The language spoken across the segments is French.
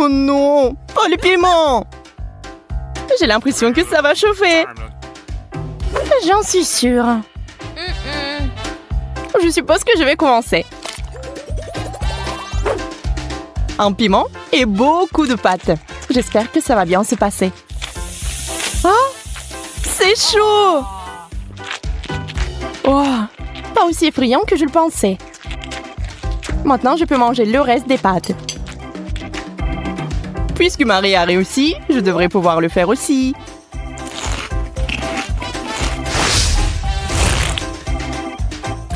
Oh non, pas le piment! J'ai l'impression que ça va chauffer. J'en suis sûre. Je suppose que je vais commencer. Un piment et beaucoup de pâtes. J'espère que ça va bien se passer. Oh, c'est chaud! Oh, pas aussi effrayant que je le pensais. Maintenant, je peux manger le reste des pâtes. Puisque Marie a réussi, je devrais pouvoir le faire aussi.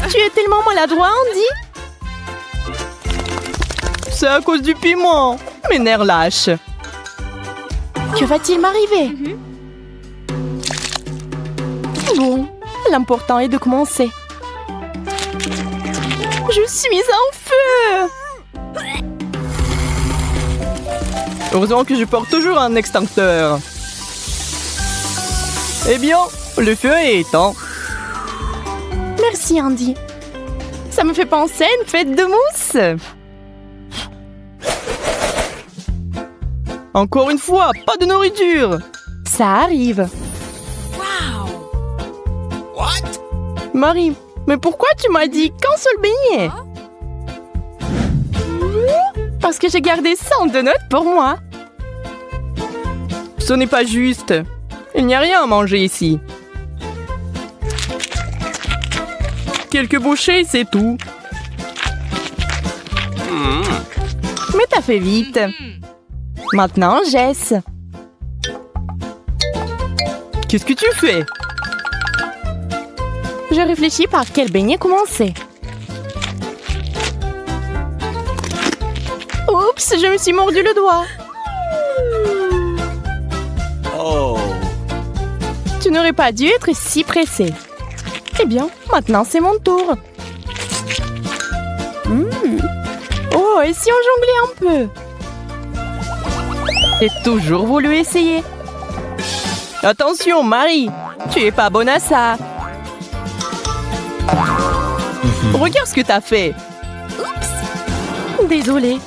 Tu es tellement maladroit, Andy. C'est à cause du piment. Mes nerfs lâchent. Que va-t-il m'arriver? Bon, l'important est de commencer. Je suis en feu! Heureusement que je porte toujours un extincteur. Eh bien, le feu est éteint. Merci, Andy. Ça me fait penser à une fête de mousse. Encore une fois, pas de nourriture. Ça arrive. Marie, mais pourquoi tu m'as dit qu'un seul beignet? Parce que j'ai gardé 100 donuts pour moi. Ce n'est pas juste. Il n'y a rien à manger ici. Quelques bouchées, c'est tout. Mais t'as fait vite. Maintenant, Jess. Qu'est-ce que tu fais? Je réfléchis par quel beignet commencer. Oups, je me suis mordu le doigt. Oh. Tu n'aurais pas dû être si pressé. Eh bien, maintenant c'est mon tour. Oh, et si on jonglait un peu? J'ai toujours voulu essayer. Attention, Marie, tu es pas bonne à ça. Regarde ce que t'as fait. Oups. Désolée.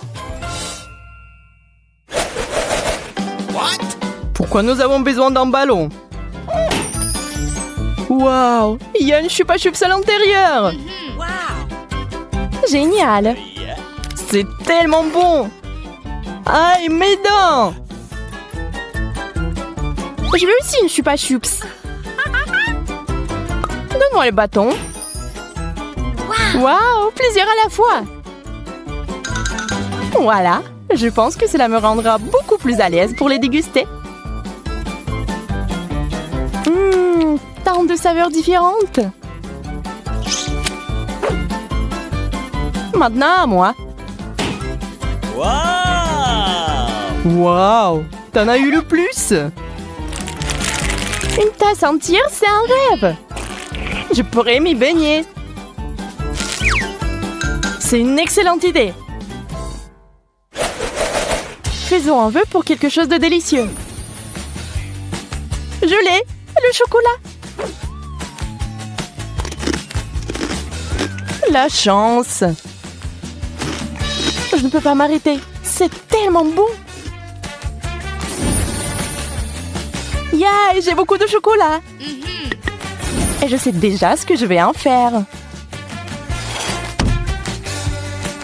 Pourquoi nous avons besoin d'un ballon? Waouh, il y a une chupa chups à l'intérieur. Génial. C'est tellement bon. Aïe, mes dents. Je veux aussi une chupa chups. Donne-moi le bâton. Waouh, plusieurs à la fois. Voilà, je pense que cela me rendra beaucoup plus à l'aise pour les déguster. Tant de saveurs différentes. Maintenant à moi. Waouh, t'en as eu le plus. Une tasse entière, c'est un rêve. Je pourrais m'y baigner. C'est une excellente idée. Faisons un vœu pour quelque chose de délicieux. Je l'ai, le chocolat. La chance. Je ne peux pas m'arrêter. C'est tellement bon. Yeah, j'ai beaucoup de chocolat. Et je sais déjà ce que je vais en faire.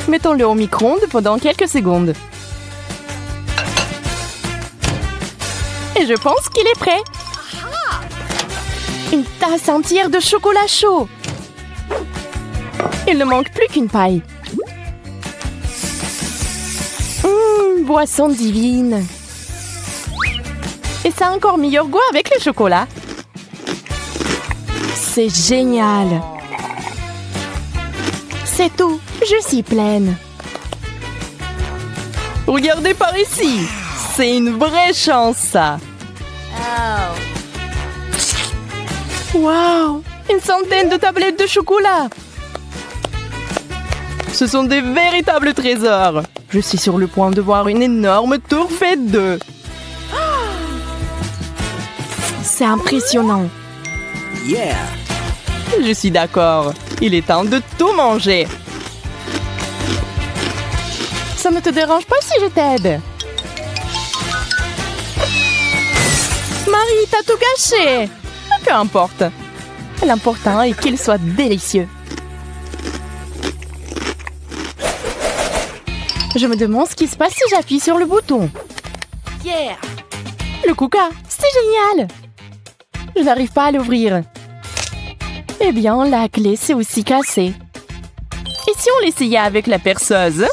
Mettons-le au micro-ondes pendant quelques secondes. Et je pense qu'il est prêt. Une tasse entière de chocolat chaud. Il ne manque plus qu'une paille. Boisson divine. Et ça a encore meilleur goût avec le chocolat. C'est génial. C'est tout. Je suis pleine. Regardez par ici. C'est une vraie chance, ça. Wow, une centaine de tablettes de chocolat. Ce sont des véritables trésors. Je suis sur le point de voir une énorme tour faite d'œufs. C'est impressionnant. Yeah. Je suis d'accord. Il est temps de tout manger. Ça ne te dérange pas si je t'aide? Marie, t'as tout gâché. Peu importe. L'important est qu'il soit délicieux. Je me demande ce qui se passe si j'appuie sur le bouton. Yeah. Le Kuka, c'est génial. Je n'arrive pas à l'ouvrir. Eh bien, la clé s'est aussi cassée. Et si on l'essayait avec la perceuse?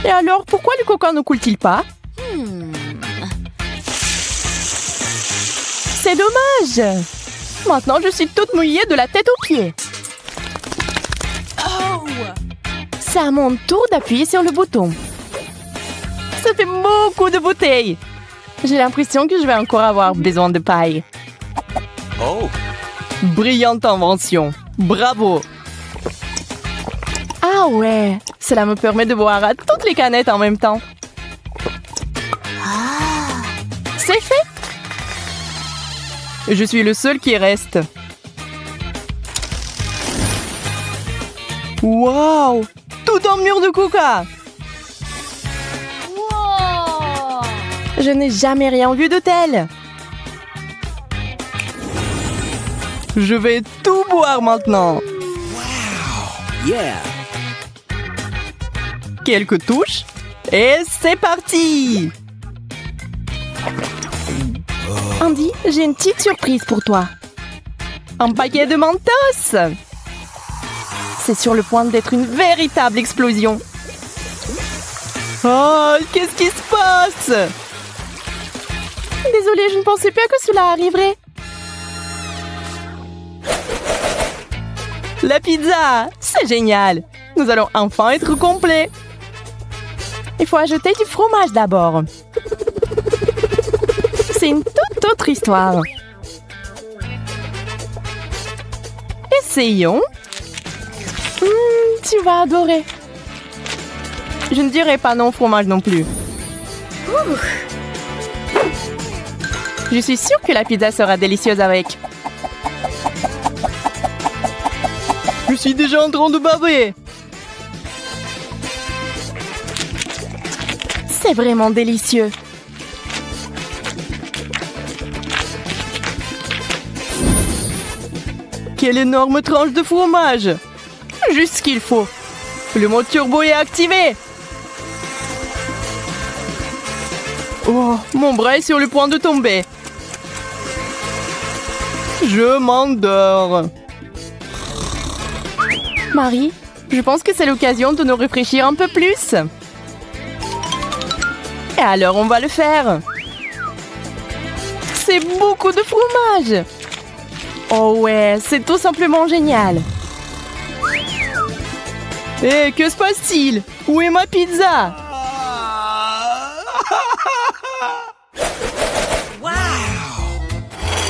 Et alors, pourquoi le Kuka ne coule-t-il pas? C'est dommage. Maintenant, je suis toute mouillée de la tête aux pieds. C'est à mon tour d'appuyer sur le bouton. Ça fait beaucoup de bouteilles. J'ai l'impression que je vais encore avoir besoin de paille. Oh. Brillante invention. Bravo. Ah ouais, cela me permet de boire à toutes les canettes en même temps. C'est fait. Je suis le seul qui reste. Waouh! Tout un mur de Kuka! Wow. Je n'ai jamais rien vu de tel. Je vais tout boire maintenant. Yeah. Quelques touches. Et c'est parti! Andy, j'ai une petite surprise pour toi. Un paquet de Mentos! C'est sur le point d'être une véritable explosion. Oh, qu'est-ce qui se passe? Désolée, je ne pensais pas que cela arriverait. La pizza, c'est génial. Nous allons enfin être complets. Il faut ajouter du fromage d'abord. C'est une toute autre histoire. Essayons. Tu vas adorer. Je ne dirai pas non fromage non plus. Je suis sûre que la pizza sera délicieuse avec. Je suis déjà en train de baver. C'est vraiment délicieux. Quelle énorme tranche de fromage! Juste ce qu'il faut. Le mode turbo est activé. Oh, mon bras est sur le point de tomber. Je m'endors. Marie, je pense que c'est l'occasion de nous réfléchir un peu plus. Et alors, on va le faire. C'est beaucoup de fromage. Oh ouais, c'est tout simplement génial. Hé, que se passe-t-il? Où est ma pizza?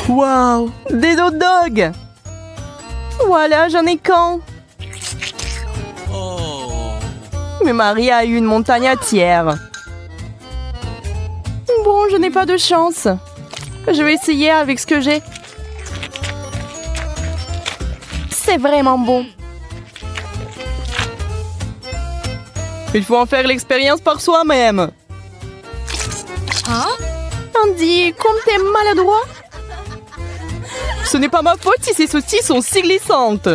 Wow, des hot dogs. Voilà, j'en ai qu'un. Mais Marie a eu une montagne entière. Bon, je n'ai pas de chance. Je vais essayer avec ce que j'ai. C'est vraiment bon. Il faut en faire l'expérience par soi-même. Hein? Andy, comme t'es maladroit. Ce n'est pas ma faute si ces saucisses sont si glissantes.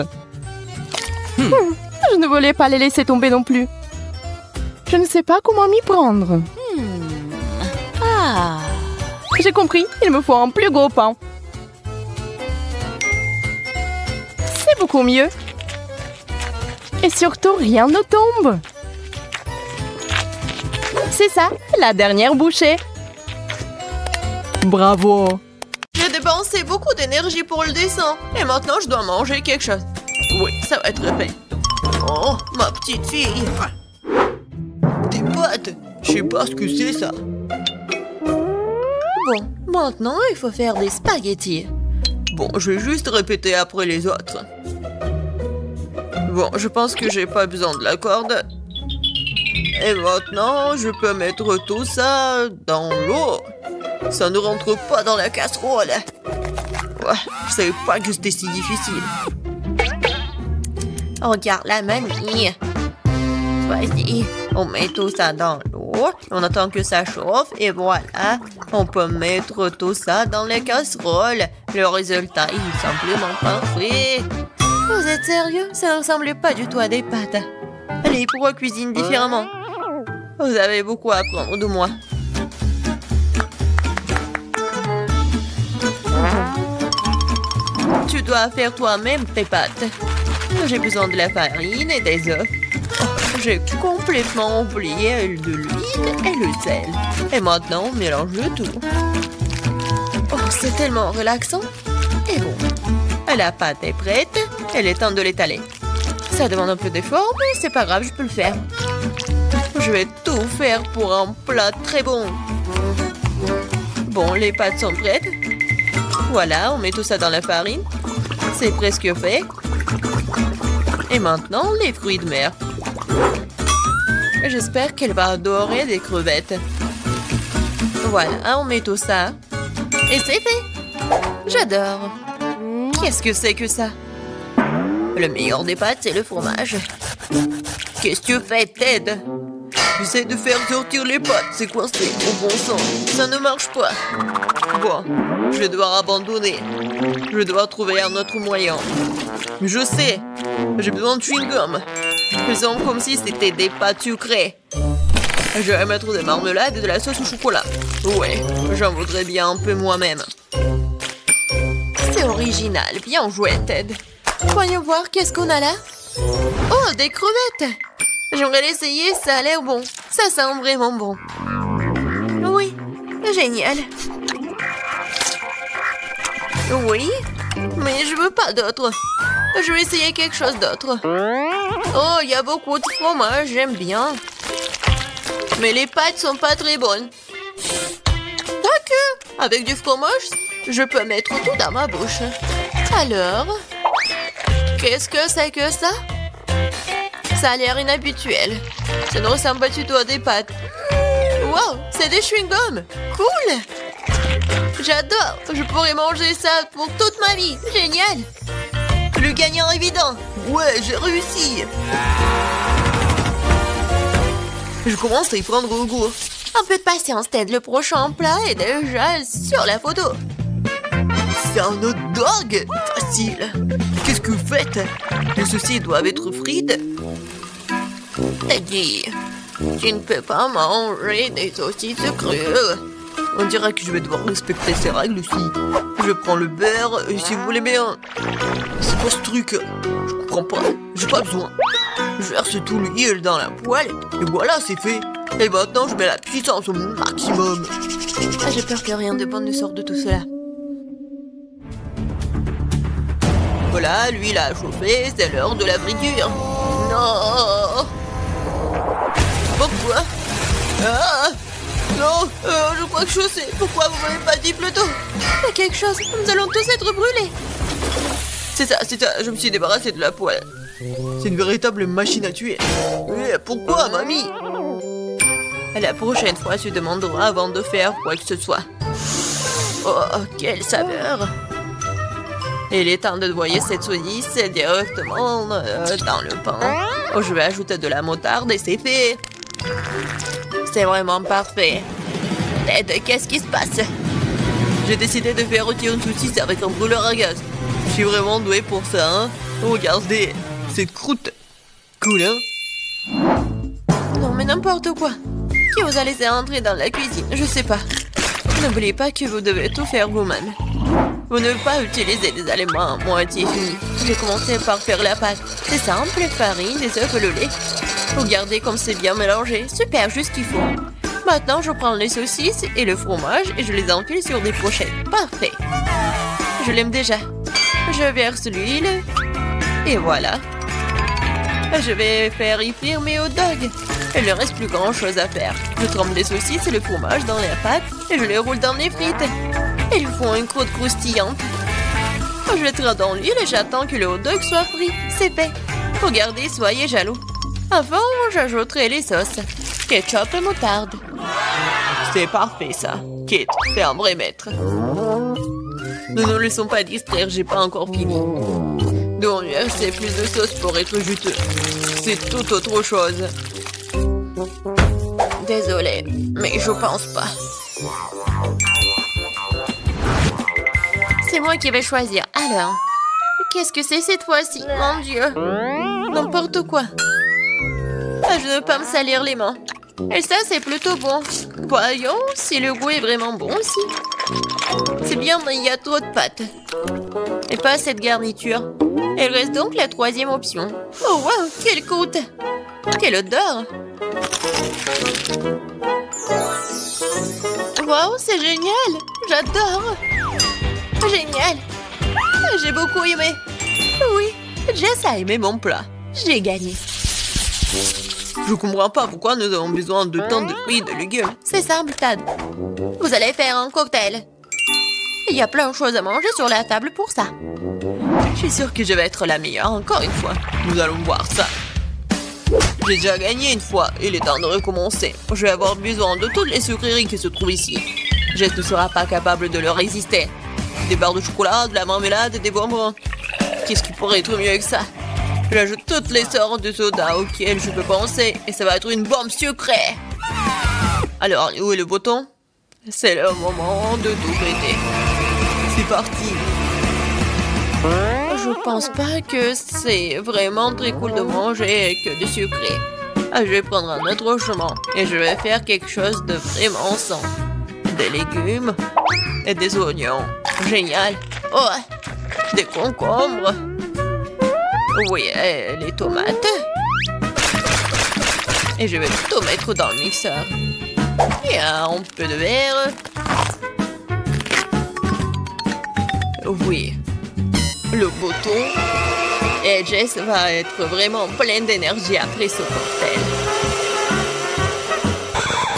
Je ne voulais pas les laisser tomber non plus. Je ne sais pas comment m'y prendre. Ah. J'ai compris, il me faut un plus gros pain. C'est beaucoup mieux. Et surtout, rien ne tombe. C'est ça, la dernière bouchée. Bravo. J'ai dépensé beaucoup d'énergie pour le dessin. Et maintenant, je dois manger quelque chose. Oui, ça va être fait. Oh, ma petite fille. Des pâtes. Je sais pas ce que c'est, ça. Bon, maintenant, il faut faire des spaghettis. Bon, je vais juste répéter après les autres. Bon, je pense que j'ai pas besoin de la corde. Et maintenant, je peux mettre tout ça dans l'eau. Ça ne rentre pas dans la casserole. Ouais, je savais pas que c'était si difficile. Regarde la mamie. Vas-y, on met tout ça dans l'eau. chaud. On attend que ça chauffe et voilà. On peut mettre tout ça dans les casseroles. Le résultat est simplement parfait. Vous êtes sérieux? Ça ne ressemble pas du tout à des pâtes. Allez, pourquoi cuisine différemment? Vous avez beaucoup à apprendre de moi. Tu dois faire toi-même tes pâtes. J'ai besoin de la farine et des œufs. Oh, j'ai complètement oublié de l'huile et le sel. Et maintenant, on mélange le tout. Oh, c'est tellement relaxant. Et bon, la pâte est prête. Il est temps de l'étaler. Ça demande un peu d'effort, mais c'est pas grave, je peux le faire. Je vais tout faire pour un plat très bon. Bon, les pâtes sont prêtes. Voilà, on met tout ça dans la farine. C'est presque fait. Et maintenant, les fruits de mer. J'espère qu'elle va adorer des crevettes. Voilà, on met tout ça. Et c'est fait. J'adore. Qu'est-ce que c'est que ça? Le meilleur des pâtes, c'est le fromage. Qu'est-ce que tu fais, Ted? J'essaie de faire sortir les pâtes, c'est coincé, au bon sang. Ça ne marche pas. Bon, je vais devoir abandonner. Je vais devoir trouver un autre moyen. Je sais, j'ai besoin de chewing-gum. Faisons comme si c'était des pâtes sucrées. Je vais mettre des marmelades et de la sauce au chocolat. Ouais, j'en voudrais bien un peu moi-même. C'est original, bien joué, Ted. Voyons voir, qu'est-ce qu'on a là? Oh, des crevettes! J'aimerais l'essayer, ça a l'air bon. Ça sent vraiment bon. Oui, génial. Oui, mais je veux pas d'autre. Je vais essayer quelque chose d'autre. Oh, il y a beaucoup de fromage, j'aime bien. Mais les pâtes sont pas très bonnes. D'accord, avec du fromage, je peux mettre tout dans ma bouche. Alors, qu'est-ce que c'est que ça? Ça a l'air inhabituel. Ça ne ressemble pas du tout à des pâtes. Wow, c'est des chewing-gums. Cool. J'adore. Je pourrais manger ça pour toute ma vie. Génial. Le gagnant évident. Ouais, j'ai réussi. Je commence à y prendre goût. Un peu de patience, Ted. Le prochain plat est déjà sur la photo. C'est un hot dog. Facile. Qu'est-ce que vous faites? Les saucisses doivent être frites. Teddy, tu ne peux pas manger des saucisses crues. On dirait que je vais devoir respecter ces règles aussi. Je prends le beurre, et si vous voulez bien. C'est quoi ce truc? Je comprends pas. J'ai pas besoin. Je verse tout l'huile dans la poêle, et voilà, c'est fait. Et maintenant, je mets la puissance au maximum. Ah, j'ai peur que rien de bon ne sorte de tout cela. Voilà, l'huile a chauffé, c'est l'heure de la friture. Non! Pourquoi? Ah! Non, je crois que je sais. Pourquoi vous m'avez pas dit plus tôt? Il y a quelque chose, nous allons tous être brûlés. C'est ça, je me suis débarrassée de la poêle. C'est une véritable machine à tuer. Mais pourquoi, mamie? La prochaine fois, tu demanderas avant de faire quoi que ce soit. Oh, quelle saveur! Il est temps de noyer cette saucisse directement dans le pain. Oh, je vais ajouter de la moutarde et c'est fait. C'est vraiment parfait. Ted, qu'est-ce qui se passe? J'ai décidé de faire rôtir une saucisse avec un brûleur à gaz. Je suis vraiment doué pour ça, hein? Regardez, cette croûte. Cool, hein? Non, mais n'importe quoi. Qui vous a laissé entrer dans la cuisine? Je sais pas. N'oubliez pas que vous devez tout faire vous-même. Vous ne devez pas utiliser des aliments à moitié finis. J'ai commencé par faire la pâte. C'est simple, farine, des œufs et le lait. Regardez comme c'est bien mélangé. Super, juste ce qu'il faut. Maintenant, je prends les saucisses et le fromage et je les enfile sur des pochettes. Parfait. Je l'aime déjà. Je verse l'huile. Et voilà. Je vais faire y frire mes hot dogs. Il ne reste plus grand chose à faire. Je trempe les saucisses et le fromage dans la pâte et je les roule dans les frites. Ils font une croûte croustillante. Je les tire dans l'huile et j'attends que le hot dog soit frit. C'est fait. Regardez, soyez jaloux. Avant, j'ajouterai les sauces. Ketchup et moutarde. C'est parfait, ça. Kate, t'es un vrai maître. Ne nous laissons pas distraire, j'ai pas encore fini. Donc, c'est plus de sauce pour être juteux. C'est tout autre chose. Désolée, mais je pense pas. C'est moi qui vais choisir. Alors, qu'est-ce que c'est cette fois-ci? Mon Dieu. N'importe quoi. Ah, je ne veux pas me salir les mains. Et ça, c'est plutôt bon. Voyons si le goût est vraiment bon aussi. C'est bien, mais il y a trop de pâtes. Et pas assez de garniture. Il reste donc la troisième option. Oh, wow, quelle croûte! Quelle odeur! Wow, c'est génial! J'adore! Génial! J'ai beaucoup aimé. Oui, Jess a aimé mon plat. J'ai gagné. Je comprends pas pourquoi nous avons besoin de tant de fruits et de légumes. C'est simple, Tad. Vous allez faire un cocktail. Il y a plein de choses à manger sur la table pour ça. Je suis sûre que je vais être la meilleure encore une fois. Nous allons voir ça. J'ai déjà gagné une fois. Il est temps de recommencer. Je vais avoir besoin de toutes les sucreries qui se trouvent ici. Jess ne sera pas capable de leur résister. Des barres de chocolat, de la marmelade, des bonbons. Qu'est-ce qui pourrait être mieux que ça? J'ajoute toutes les sortes de sodas auxquelles je peux penser et ça va être une bombe sucrée. Alors, où est le bouton? C'est le moment de tout péter. C'est parti. Je pense pas que c'est vraiment très cool de manger que du sucré. Ah, je vais prendre un autre chemin et je vais faire quelque chose de vraiment sain. Des légumes et des oignons. Génial. Oh, des concombres. Oui, et les tomates. Et je vais tout mettre dans le mixeur. Et un peu de verre. Oui. Le bouton. Et Jess va être vraiment pleine d'énergie après ce cocktail.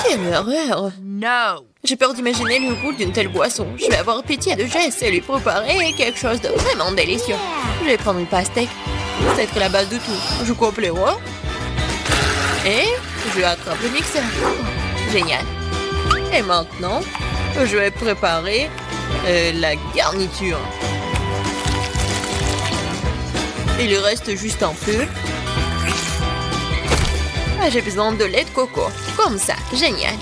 Quelle horreur! No! J'ai peur d'imaginer le goût d'une telle boisson. Je vais avoir pitié de Jess et lui préparer quelque chose de vraiment délicieux. Je vais prendre une pastèque. C'est être la base de tout. Je coupe les rois. Et je attrape le mixeur. Génial. Et maintenant, je vais préparer la garniture. Il reste juste un peu. Ah, j'ai besoin de lait de coco. Comme ça. Génial.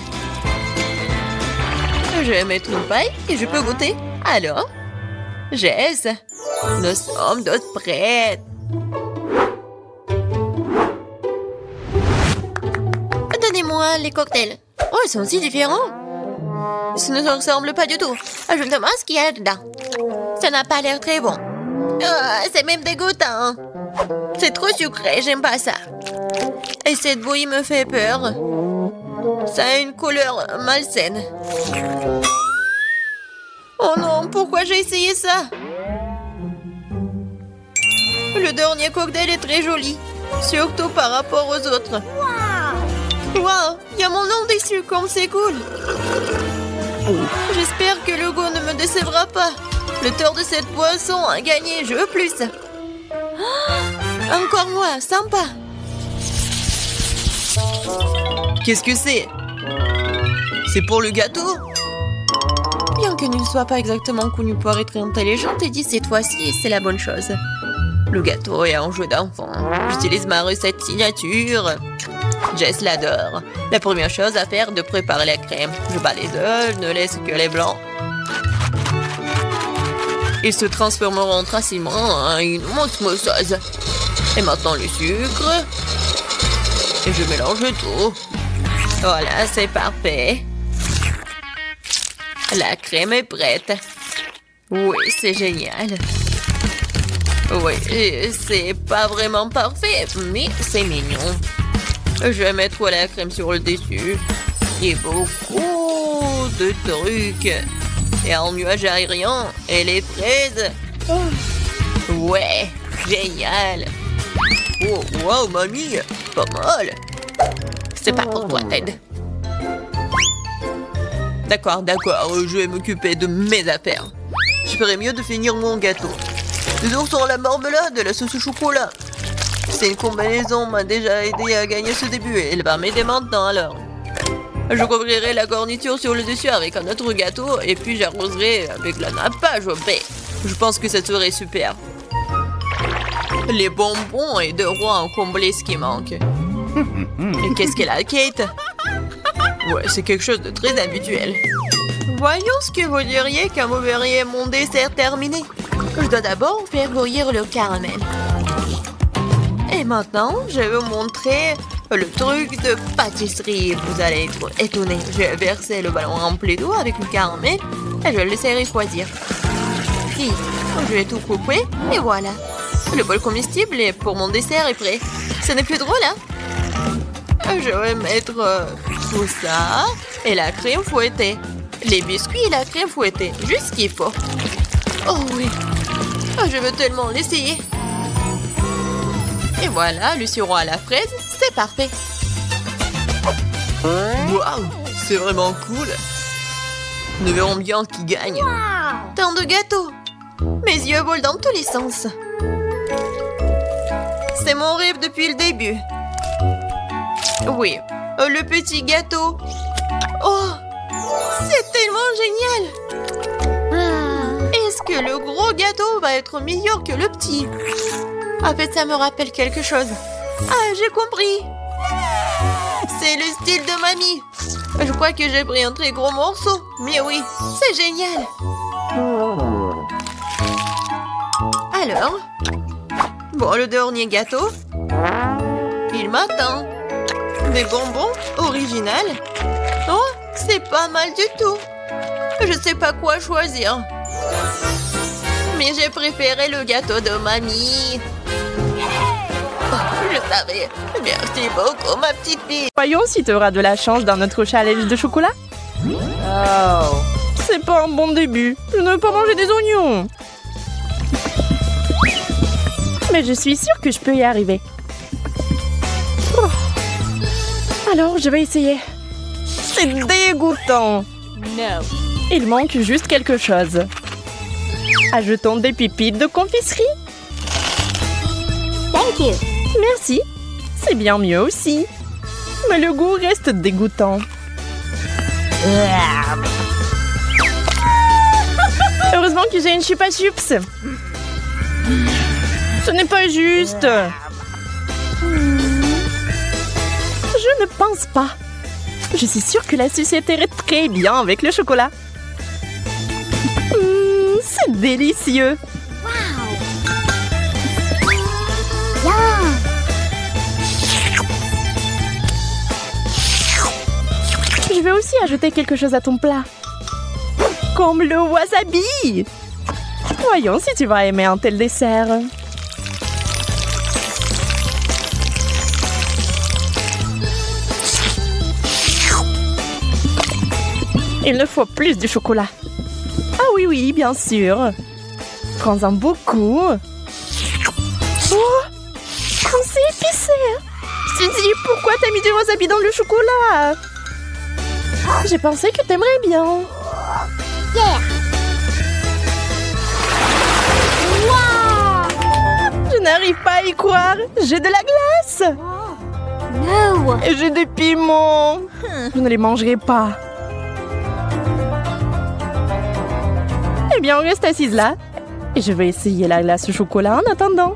Je vais mettre une paille et je peux goûter. Alors, Jess, nous sommes toutes prêtes. Donnez-moi les cocktails. Oh, ils sont si différents. Ça ne se ressemble pas du tout. Je me demande ce qu'il y a dedans. Ça n'a pas l'air très bon. C'est même dégoûtant. C'est trop sucré, j'aime pas ça. Et cette bouillie me fait peur. Ça a une couleur malsaine. Oh non, pourquoi j'ai essayé ça? Le dernier cocktail est très joli. Surtout par rapport aux autres. Wow, il y a mon nom dessus, comme c'est cool. J'espère que le goût ne me décevra pas. Le tort de cette boisson a gagné, je veux plus. Encore moi, sympa. Qu'est-ce que c'est? C'est pour le gâteau? Bien que ne soit pas exactement connu pour être intelligent, et dit cette fois-ci, c'est la bonne chose. Le gâteau est un jeu d'enfant. J'utilise ma recette signature. Jess l'adore. La première chose à faire est de préparer la crème. Je bats les œufs, je ne laisse que les blancs. Ils se transformeront facilement en une osmosose. Et maintenant le sucre. Et je mélange tout. Voilà, c'est parfait. La crème est prête. Oui, c'est génial. Oui, c'est pas vraiment parfait, mais c'est mignon. Je vais mettre la crème sur le dessus. Et beaucoup de trucs. Et un nuage aérien. Et les fraises. Ouais, génial. Oh, wow, mamie, pas mal. C'est pas pour toi, Ted. D'accord, je vais m'occuper de mes affaires. Je ferais mieux de finir mon gâteau. Les ours ont la marmelade et la sauce au chocolat. C'est une combinaison m'a déjà aidé à gagner ce début et elle va m'aider maintenant alors. Je couvrirai la garniture sur le dessus avec un autre gâteau et puis j'arroserai avec la nappage au baie. Je pense que ça serait super. Les bonbons et de rois ont comblé ce qui manque. Et qu'est-ce qu'elle a, Kate? Ouais, c'est quelque chose de très habituel. Voyons ce que vous diriez quand vous verriez mon dessert terminé. Je dois d'abord faire bouillir le caramel. Et maintenant, je vais vous montrer le truc de pâtisserie. Vous allez être étonnés. Je vais verser le ballon rempli d'eau avec le caramel et je le laisserai refroidir. Puis, je vais tout couper et voilà. Le bol comestible pour mon dessert est prêt. Ce n'est plus drôle, hein? Je vais mettre tout ça et la crème fouettée. Les biscuits et la crème fouettée. Juste ce qu'il faut. Oh oui. Oh, je veux tellement l'essayer. Et voilà, le sirop à la fraise, c'est parfait. Waouh, c'est vraiment cool. Nous verrons bien qui gagne. Tant de gâteaux. Mes yeux volent dans tous les sens. C'est mon rêve depuis le début. Oui, le petit gâteau. Oh, c'est tellement génial. Est-ce que le gros gâteau va être meilleur que le petit? En fait, ça me rappelle quelque chose. Ah, j'ai compris. C'est le style de mamie. Je crois que j'ai pris un très gros morceau. Mais oui, c'est génial. Alors, bon, le dernier gâteau. Il m'attend. Des bonbons original. Oh, c'est pas mal du tout. Je sais pas quoi choisir. Mais j'ai préféré le gâteau de mamie. Oh, je savais. Merci beaucoup, ma petite fille. Voyons si tu auras de la chance dans notre challenge de chocolat. Oh. C'est pas un bon début. Je ne veux pas manger des oignons. Mais je suis sûre que je peux y arriver. Oh. Alors, je vais essayer. C'est dégoûtant. No. Il manque juste quelque chose. Ajoutons des pépites de confiserie. Thank you. Merci. C'est bien mieux aussi. Mais le goût reste dégoûtant. Heureusement que j'ai une chupa chups. Ce n'est pas juste. Je ne pense pas. Je suis sûre que la société irait très bien avec le chocolat. C'est délicieux. Je vais aussi ajouter quelque chose à ton plat. Comme le wasabi. Voyons si tu vas aimer un tel dessert. Il ne faut plus de chocolat. Ah oui, oui, bien sûr. Prends-en beaucoup. Oh, comme c'est épicé. Suzy, pourquoi t'as mis du wasabi dans le chocolat? J'ai pensé que t'aimerais bien. Yeah. Wow. Je n'arrive pas à y croire. J'ai de la glace. No. Et j'ai des piments. Je ne les mangerai pas. Eh bien, on reste assise là. Et je vais essayer la glace au chocolat en attendant.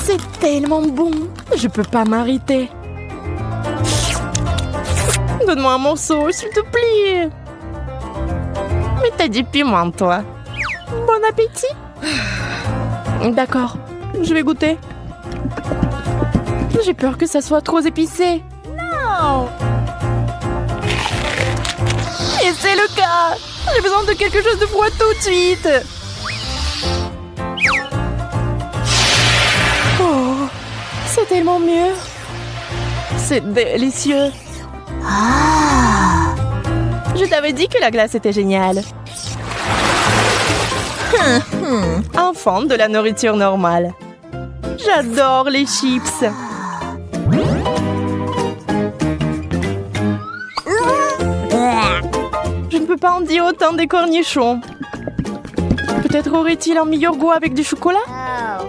C'est tellement bon. Je peux pas m'arrêter. Donne-moi un morceau, s'il te plaît. Mais t'as du piment, toi. Bon appétit. D'accord, je vais goûter. J'ai peur que ça soit trop épicé. No. Et c'est le cas. J'ai besoin de quelque chose de froid tout de suite. Oh, c'est tellement mieux. C'est délicieux. Je t'avais dit que la glace était géniale. Enfant de la nourriture normale. J'adore les chips. Je ne peux pas en dire autant des cornichons. Peut-être aurait-il un meilleur goût avec du chocolat? Oh.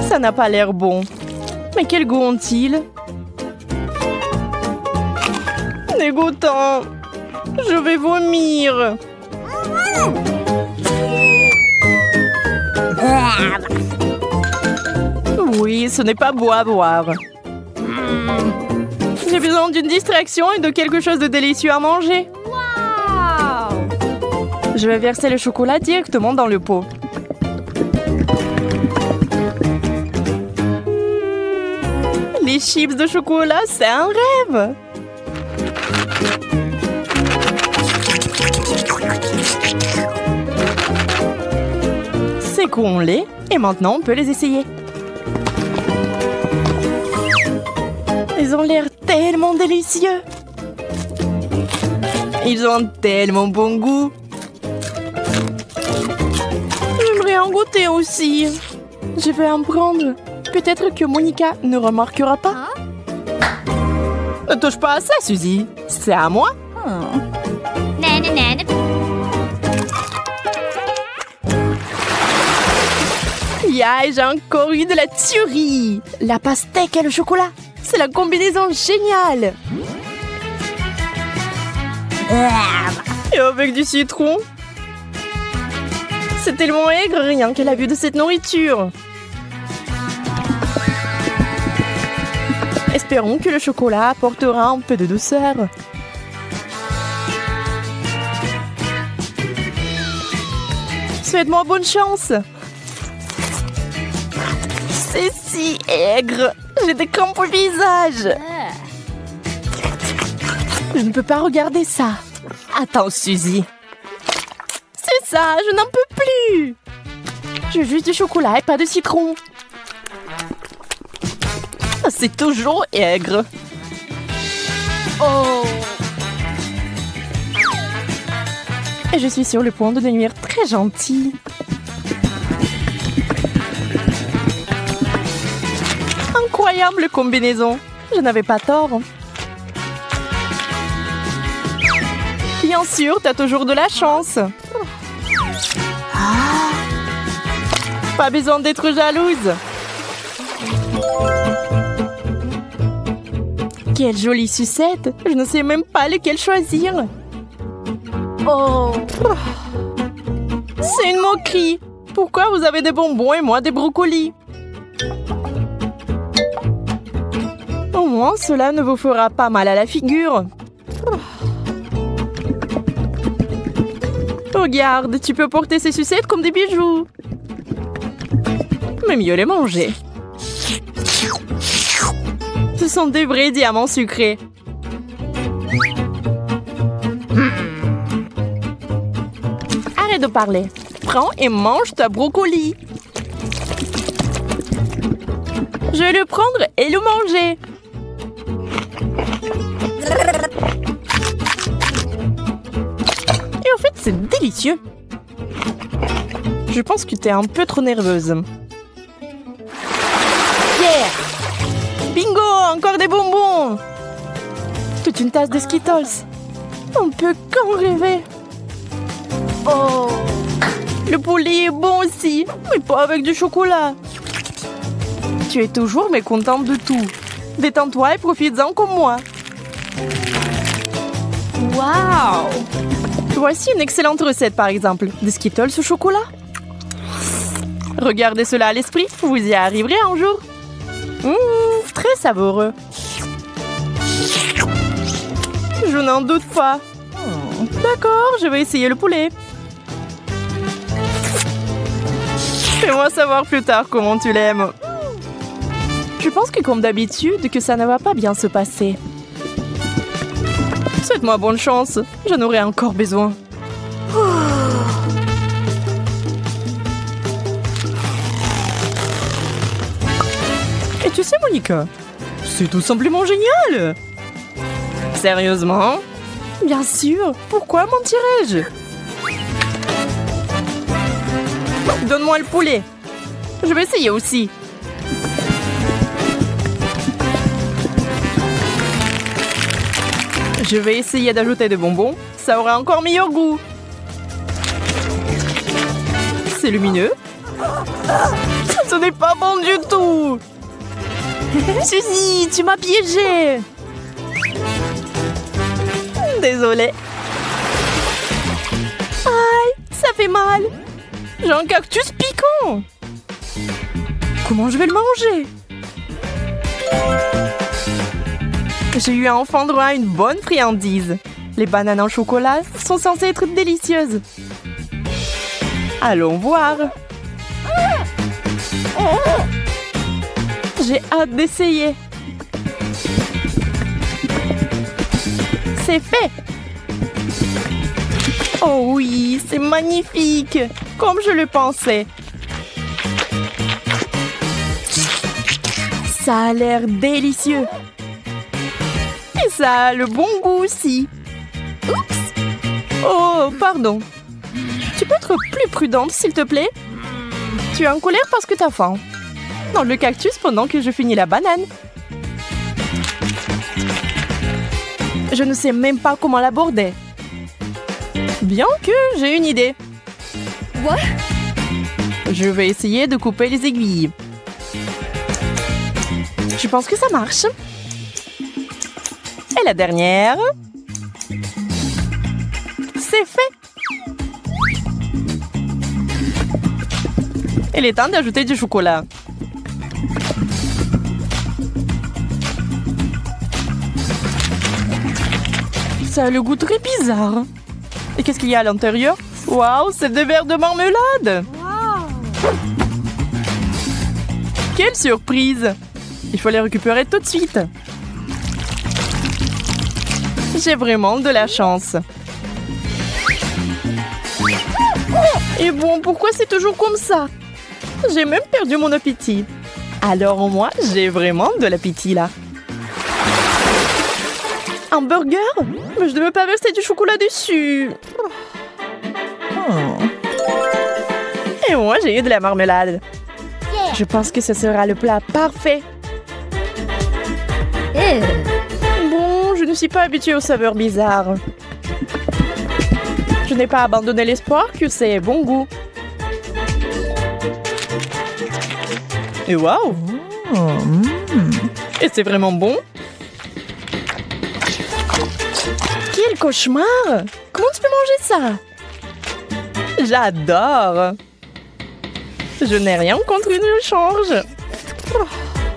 Ça n'a pas l'air bon. Mais quel goût ont-ils? Dégoûtant. Je vais vomir. Oui, ce n'est pas beau à boire. J'ai besoin d'une distraction et de quelque chose de délicieux à manger. Wow! Je vais verser le chocolat directement dans le pot. Les chips de chocolat, c'est un rêve. Sécons-les et maintenant on peut les essayer. Ils ont l'air tellement délicieux. Ils ont un tellement bon goût. J'aimerais en goûter aussi. Je vais en prendre. Peut-être que Monica ne remarquera pas. Ne touche pas à ça, Suzy. C'est à moi. Nana, nana. Yeah, j'ai encore eu de la tuerie. La pastèque et le chocolat. C'est la combinaison géniale. Et avec du citron. C'est tellement aigre rien que la vue de cette nourriture. Espérons que le chocolat apportera un peu de douceur. Souhaite-moi bonne chance. C'est si aigre. J'ai des crampes au visage. Je ne peux pas regarder ça. Attends, Suzy. C'est ça, je n'en peux plus. Je veux juste du chocolat et pas de citron. C'est toujours aigre. Oh! Et je suis sur le point de devenir très gentille. Incroyable combinaison. Je n'avais pas tort. Bien sûr, t'as toujours de la chance. Pas besoin d'être jalouse. Quelle jolie sucette. Je ne sais même pas lequel choisir. Oh! C'est une moquerie. Pourquoi vous avez des bonbons et moi des brocolis? Au moins, cela ne vous fera pas mal à la figure. Regarde, tu peux porter ces sucettes comme des bijoux. Mais mieux les manger. Ce sont des vrais diamants sucrés. Arrête de parler. Prends et mange ta brocoli. Je vais le prendre et le manger. Et en fait, c'est délicieux. Je pense que tu es un peu trop nerveuse. Yeah! Bingo! Encore des bonbons! Toute une tasse de Skittles. On peut qu'en rêver. Oh! Le poulet est bon aussi, mais pas avec du chocolat. Tu es toujours mécontente de tout. Détends-toi et profites-en comme moi. Wow! Voici une excellente recette, par exemple. Des Skittles au chocolat. Regardez cela à l'esprit, vous y arriverez un jour. Très savoureux. Je n'en doute pas. D'accord, je vais essayer le poulet. Fais-moi savoir plus tard comment tu l'aimes. Je pense que comme d'habitude, que ça ne va pas bien se passer. Souhaite-moi bonne chance, j'en aurai encore besoin. Et tu sais, Monica, c'est tout simplement génial. Sérieusement? Bien sûr, pourquoi mentirais-je? Donne-moi le poulet. Je vais essayer aussi. Je vais essayer d'ajouter des bonbons. Ça aura encore meilleur goût. C'est lumineux. Ce n'est pas bon du tout. Suzy, tu m'as piégée. Désolée. Aïe, ça fait mal. J'ai un cactus piquant. Comment je vais le manger? J'ai eu enfin droit à une bonne friandise. Les bananes en chocolat sont censées être délicieuses. Allons voir. J'ai hâte d'essayer. C'est fait. Oh oui, c'est magnifique, comme je le pensais. Ça a l'air délicieux. Et ça a le bon goût aussi. Oups. Oh, pardon. Tu peux être plus prudente, s'il te plaît? Tu es en colère parce que t'as faim. Dans le cactus pendant que je finis la banane. Je ne sais même pas comment l'aborder. Bien que j'ai une idée. What? Je vais essayer de couper les aiguilles. Je pense que ça marche. Et la dernière. C'est fait. Il est temps d'ajouter du chocolat. Ça a le goût très bizarre. Et qu'est-ce qu'il y a à l'intérieur? Waouh, c'est des verres de marmelade! Wow. Quelle surprise! Il faut les récupérer tout de suite. J'ai vraiment de la chance. Et bon, pourquoi c'est toujours comme ça? J'ai même perdu mon appétit. Alors moi, j'ai vraiment de l'appétit là. Un burger? Mais je ne veux pas rester du chocolat dessus. Et moi, j'ai eu de la marmelade. Je pense que ce sera le plat parfait. Bon, je ne suis pas habituée aux saveurs bizarres. Je n'ai pas abandonné l'espoir que c'est bon goût. Et waouh! Et c'est vraiment bon. Quel cauchemar! Comment tu peux manger ça? J'adore! Je n'ai rien contre une change.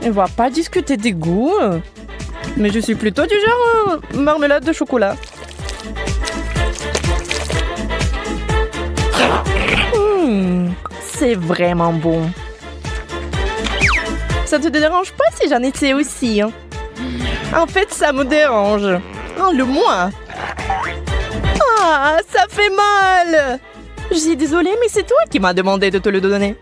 On va pas discuter des goûts. Mais je suis plutôt du genre marmelade de chocolat. C'est vraiment bon. Ça te dérange pas si j'en étais aussi? En fait, ça me dérange. Enlève-moi. Ah, ça fait mal. Je suis désolée, mais c'est toi qui m'as demandé de te le donner.